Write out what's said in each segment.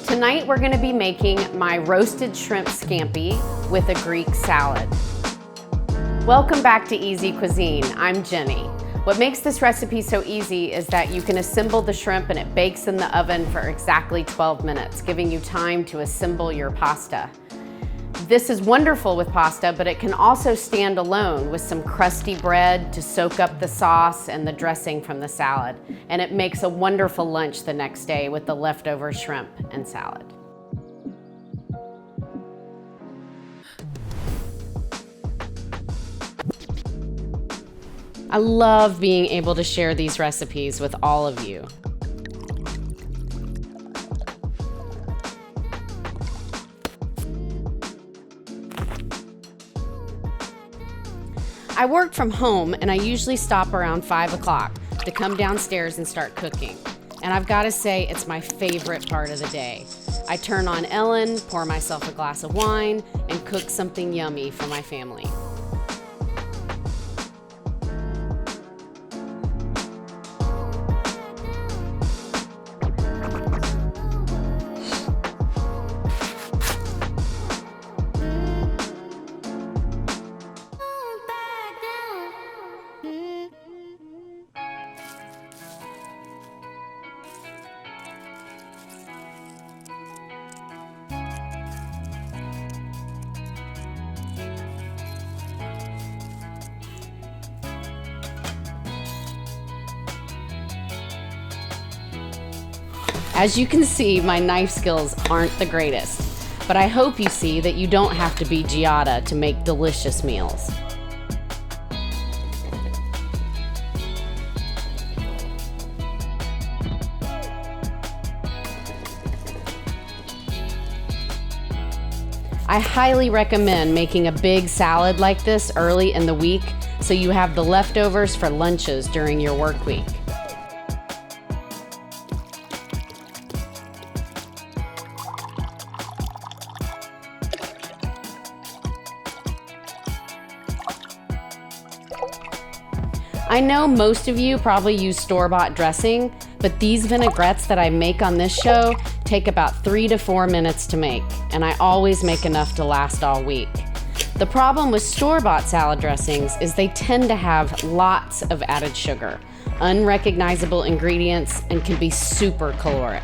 Tonight we're going to be making my roasted shrimp scampi with a Greek salad. Welcome back to Easy Cuisine. I'm Jenny. What makes this recipe so easy is that you can assemble the shrimp and it bakes in the oven for exactly 12 minutes, giving you time to assemble your pasta. This is wonderful with pasta, but it can also stand alone with some crusty bread to soak up the sauce and the dressing from the salad. And it makes a wonderful lunch the next day with the leftover shrimp and salad. I love being able to share these recipes with all of you. I work from home and I usually stop around 5 o'clock to come downstairs and start cooking. And I've got to say, it's my favorite part of the day. I turn on Ellen, pour myself a glass of wine, and cook something yummy for my family. As you can see, my knife skills aren't the greatest, but I hope you see that you don't have to be Giada to make delicious meals. I highly recommend making a big salad like this early in the week so you have the leftovers for lunches during your work week. I know most of you probably use store-bought dressing, but these vinaigrettes that I make on this show take about 3 to 4 minutes to make, and I always make enough to last all week. The problem with store-bought salad dressings is they tend to have lots of added sugar, unrecognizable ingredients, and can be super caloric.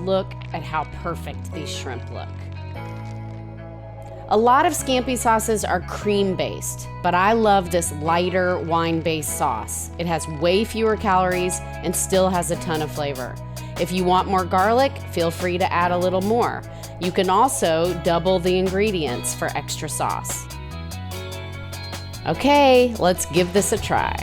Look at how perfect these shrimp look. A lot of scampi sauces are cream-based, but I love this lighter wine-based sauce. It has way fewer calories and still has a ton of flavor. If you want more garlic, feel free to add a little more. You can also double the ingredients for extra sauce. Okay, let's give this a try.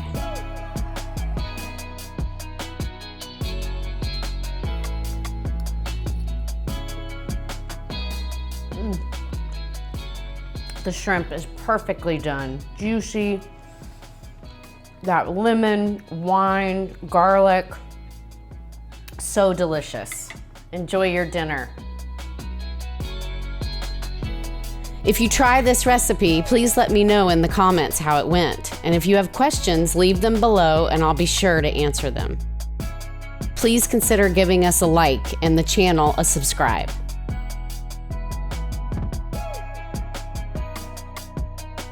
The shrimp is perfectly done, juicy. That lemon, wine, garlic, so delicious. Enjoy your dinner. If you try this recipe, please let me know in the comments how it went. And if you have questions, leave them below and I'll be sure to answer them. Please consider giving us a like and the channel a subscribe.